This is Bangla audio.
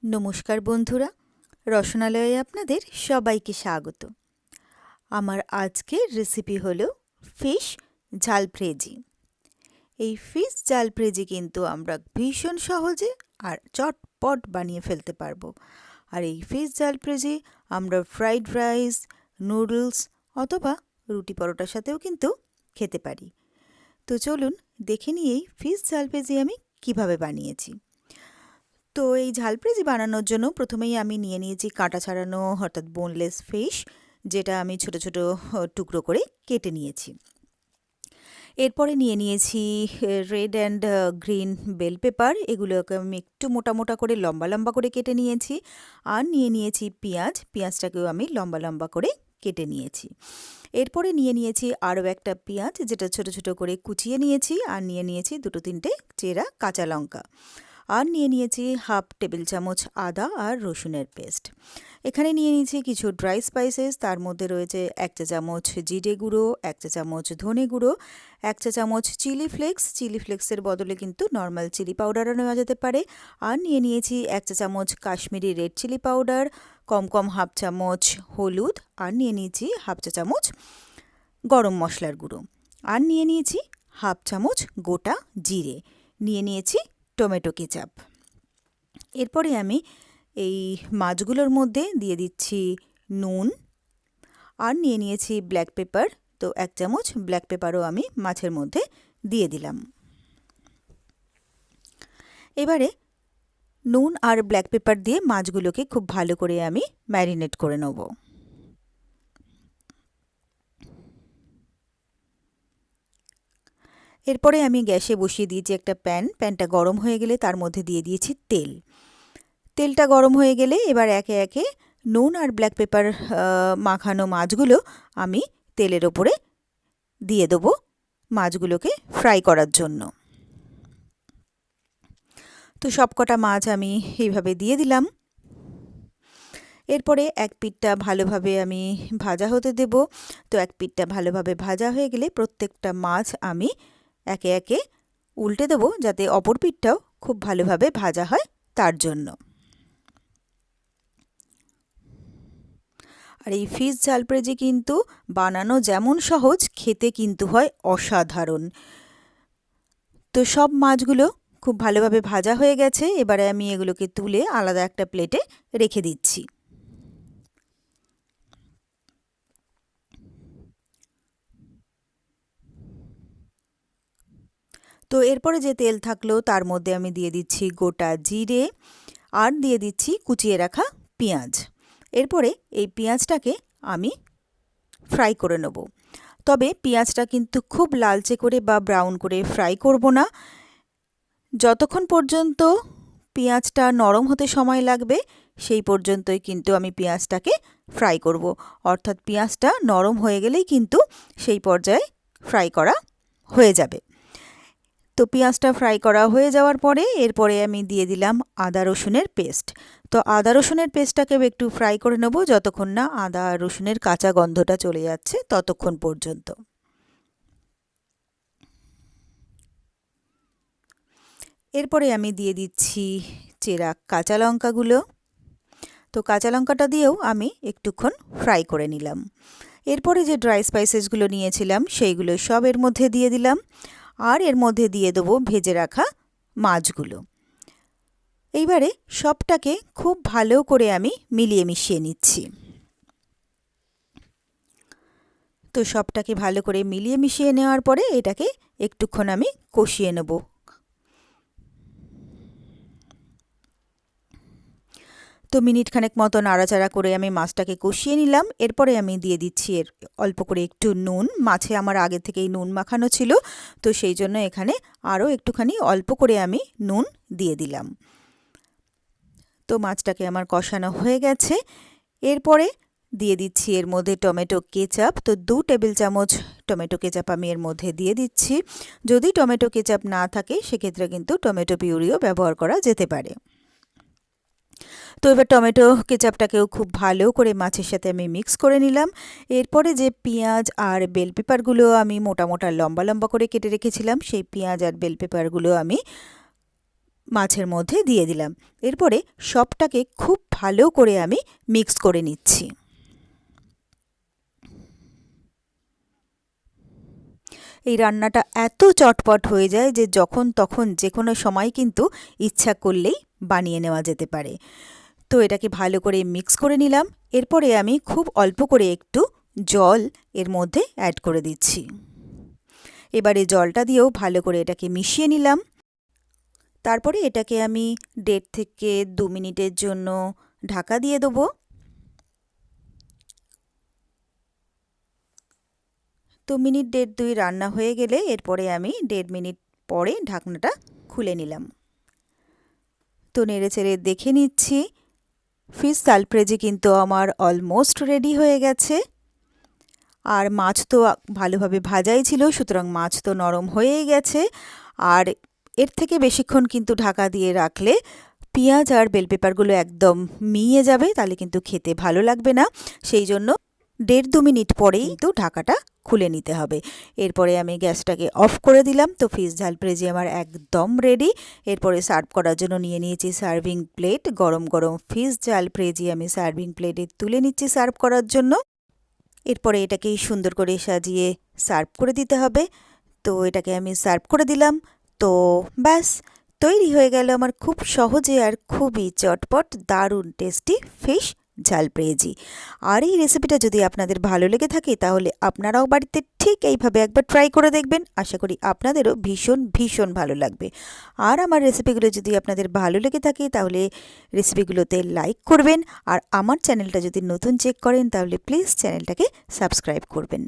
নমস্কার বন্ধুরা, রসনালয়ে আপনাদের সবাইকে স্বাগত। আমার আজকের রেসিপি হলো ফিশ ঝালফ্রেজি। এই ফিশ ঝালফ্রেজি কিন্তু আমরা ভীষণ সহজে আর চটপট বানিয়ে ফেলতে পারবো। আর এই ফিশ ঝালফ্রেজি আমরা ফ্রাইড রাইস, নুডলস অথবা রুটি পরোটার সাথেও কিন্তু খেতে পারি। তো চলুন দেখে নিই এই ফিশ ঝালফ্রেজি আমি কিভাবে বানিয়েছি। তো এই ঝালফ্রেজি বানানোর জন্য প্রথমেই আমি নিয়ে নিয়েছি কাঁটা ছাড়ানো অর্থাৎ বোনলেস ফিশ, যেটা আমি ছোট ছোট টুকরো করে কেটে নিয়েছি। এরপরে নিয়ে নিয়েছি red and green bell paper, এগুলোকে আমি একটু মোটা মোটা করে লম্বা লম্বা করে কেটে নিয়েছি। আর নিয়ে নিয়েছি পেঁয়াজটাকেও আমি লম্বা লম্বা করে কেটে নিয়েছি। এরপরে নিয়ে নিয়েছি আরও একটা পেঁয়াজ, যেটা ছোট ছোট করে কুচিয়ে নিয়েছি। আর নিয়ে নিয়েছি দুটো তিনটে চেরা কাঁচা লঙ্কা। আর নিয়ে নিয়েছি হাফ টেবিল চামচ আদা আর রসুনের পেস্ট। এখানে নিয়ে নিয়েছি কিছু ড্রাই স্পাইসেস, তার মধ্যে রয়েছে 1 চা চামচ জিরে গুঁড়ো, 1 চা চামচ ধনে গুঁড়ো, 1 চা চামচ চিলি ফ্লেক্সের বদলে কিন্তু নর্মাল চিলি পাউডারও নেওয়া যেতে পারে। আর নিয়ে নিয়েছি 1 চা চামচ কাশ্মীরি রেড চিলি পাউডার, কম হাফ চামচ হলুদ, আর নিয়ে নিয়েছি হাফ চা চামচ গরম মশলার গুঁড়ো, আর নিয়ে নিয়েছি হাফ চামচ গোটা জিরে, নিয়ে নিয়েছি টমেটো কেচাপ। এরপরে আমি এই মাছগুলোর মধ্যে দিয়ে দিচ্ছি নুন, আর নিয়ে নিয়েছি ব্ল্যাক পেপার। তো 1 চামচ ব্ল্যাক পেপারও আমি মাছের মধ্যে দিয়ে দিলাম। এবারে নুন আর ব্ল্যাক পেপার দিয়ে মাছগুলোকে খুব ভালো করে আমি ম্যারিনেট করে নেব। এরপরে আমি গ্যাসে বসিয়ে দিয়েছি একটা প্যানটা গরম হয়ে গেলে তার মধ্যে দিয়ে দিয়েছি তেলটা গরম হয়ে গেলে এবার একে একে নুন আর ব্ল্যাক পেপার মাখানো মাছগুলো আমি তেলের ওপরে দিয়ে দেবো মাছগুলোকে ফ্রাই করার জন্য। তো সবকটা মাছ আমি এইভাবে দিয়ে দিলাম। এরপরে এক পিঠটা ভালোভাবে আমি ভাজা হতে দেব। তো এক পিঠটা ভালোভাবে ভাজা হয়ে গেলে প্রত্যেকটা মাছ আমি একে একে উল্টে দেবো, যাতে অপর পিঠটাও খুব ভালোভাবে ভাজা হয় তার জন্য। আর এই ফিশ ঝালফ্রেজি কিন্তু বানানো যেমন সহজ, খেতে কিন্তু হয় অসাধারণ। তো সব মাছগুলো খুব ভালোভাবে ভাজা হয়ে গেছে। এবারে আমি এগুলোকে তুলে আলাদা একটা প্লেটে রেখে দিচ্ছি। তো এরপরে যে তেল থাকলো তার মধ্যে আমি দিয়ে দিচ্ছি গোটা জিরে, আর দিয়ে দিচ্ছি কুচিয়ে রাখা পেঁয়াজ। এরপরে এই পেঁয়াজটাকে আমি ফ্রাই করে নেব। তবে পেঁয়াজটা কিন্তু খুব লালচে করে বা ব্রাউন করে ফ্রাই করব না। যতক্ষণ পর্যন্ত পেঁয়াজটা নরম হতে সময় লাগবে সেই পর্যন্তই কিন্তু আমি পেঁয়াজটাকে ফ্রাই করব। অর্থাৎ পেঁয়াজটা নরম হয়ে গেলেই কিন্তু সেই পর্যায়ে ফ্রাই করা হয়ে যাবে। তো পেঁয়াজটা ফ্রাই করা হয়ে যাওয়ার পরে এরপরে আমি দিয়ে দিলাম আদা রসুনের পেস্ট। তো আদা রসুনের পেস্টটাকেও একটু ফ্রাই করে নেব, যতক্ষণ না আদা রসুনের কাঁচা গন্ধটা চলে যাচ্ছে ততক্ষণ পর্যন্ত। এরপরে আমি দিয়ে দিচ্ছি চেরা কাঁচা লঙ্কাগুলো। তো কাঁচা লঙ্কাটা দিয়েও আমি একটুক্ষণ ফ্রাই করে নিলাম। এরপরে যে ড্রাই স্পাইসেসগুলো নিয়েছিলাম সেইগুলো সব এর মধ্যে দিয়ে দিলাম, আর এর মধ্যে দিয়ে দেবো ভেজে রাখা মাছগুলো। এইবারে সবটাকে খুব ভালো করে আমি মিলিয়ে মিশিয়ে নিচ্ছি। তো সবটাকে ভালো করে মিলিয়ে মিশিয়ে নেওয়ার পরে এটাকে একটুক্ষণ আমি কষিয়ে নেব। তো মিনিট খানেক মতো নাড়াচাড়া করে আমি মাছটাকে কষিয়ে নিলাম। এরপরে আমি দিয়ে দিচ্ছি এর অল্প করে একটু নুন। মাছে আমার আগে থেকেই নুন মাখানো ছিল, তো সেই জন্য এখানে আরও একটুখানি অল্প করে আমি নুন দিয়ে দিলাম। তো মাছটাকে আমার কষানো হয়ে গেছে। এরপরে দিয়ে দিচ্ছি এর মধ্যে টমেটো কেচাপ। তো 2 টেবিল চামচ টমেটো কেচাপ আমি এর মধ্যে দিয়ে দিচ্ছি। যদি টমেটো কেচাপ না থাকে সেক্ষেত্রে কিন্তু টমেটো পিউরিও ব্যবহার করা যেতে পারে। তো এবার টমেটো কেচাপটাকেও খুব ভালো করে মাছের সাথে আমি মিক্স করে নিলাম। এরপরে যে পেঁয়াজ আর বেল পেপারগুলো আমি মোটা মোটা লম্বা লম্বা করে কেটে রেখেছিলাম সেই পেঁয়াজ আর বেল পেপারগুলো আমি মাছের মধ্যে দিয়ে দিলাম। এরপরে সবটাকে খুব ভালো করে আমি মিক্স করে নিচ্ছি। এই রান্নাটা এত চটপট হয়ে যায় যে যখন তখন যে কোনো সময় কিন্তু ইচ্ছা করলেই বানিয়ে নেওয়া যেতে পারে। তো এটাকে ভালো করে মিক্স করে নিলাম। এরপরে আমি খুব অল্প করে একটু জল এর মধ্যে অ্যাড করে দিচ্ছি। এবারে জলটা দিয়েও ভালো করে এটাকে মিশিয়ে নিলাম। তারপরে এটাকে আমি 1.5 থেকে 2 মিনিটের জন্য ঢাকা দিয়ে দেবো। 2 মিনিট 1.5-2 রান্না হয়ে গেলে এরপরে আমি 1.5 মিনিট পরে ঢাকনাটা খুলে নিলাম। তো নেড়েচেড়ে দেখে নিচ্ছি। ফিশ জালফ্রেজি কিন্তু আমার অলমোস্ট রেডি হয়ে গেছে। আর মাছ তো ভালোভাবে ভাজাই ছিল, সুতরাং মাছ তো নরম হয়েই গেছে। আর এর থেকে বেশিক্ষণ কিন্তু ঢাকা দিয়ে রাখলে পেঁয়াজ আর বেল পেপারগুলো একদম মিয়ে যাবে, তাহলে কিন্তু খেতে ভালো লাগবে না। সেই জন্য 1.5-2 মিনিট পরেই কিন্তু ঢাকাটা খুলে নিতে হবে। এরপরে আমি গ্যাসটাকে অফ করে দিলাম। তো ফিশ জালফ্রেজি আমার একদম রেডি। এরপরে সার্ভ করার জন্য নিয়ে নিয়েছি সার্ভিং প্লেট। গরম গরম ফিশ জালফ্রেজি আমি সার্ভিং প্লেটে তুলে নিচ্ছি সার্ভ করার জন্য। এরপরে এটাকে সুন্দর করে সাজিয়ে সার্ভ করে দিতে হবে। তো এটাকে আমি সার্ভ করে দিলাম। তো ব্যাস তৈরি হয়ে গেল আমার খুব সহজে আর খুবই চটপট দারুণ টেস্টি ফিশ জালফ্রেজি। আর এই রেসিপিটা যদি আপনাদের ভালো লেগে থাকে তাহলে আপনারাও বাড়িতে ঠিক এইভাবে একবার ট্রাই করে দেখবেন। আশা করি আপনাদেরও ভীষণ ভীষণ ভালো লাগবে। আর আমার রেসিপিগুলো যদি আপনাদের ভালো লেগে থাকে তাহলে রেসিপিগুলোতে লাইক করবেন। আর আমার চ্যানেলটা যদি নতুন চেক করেন তাহলে প্লিজ চ্যানেলটাকে সাবস্ক্রাইব করবেন।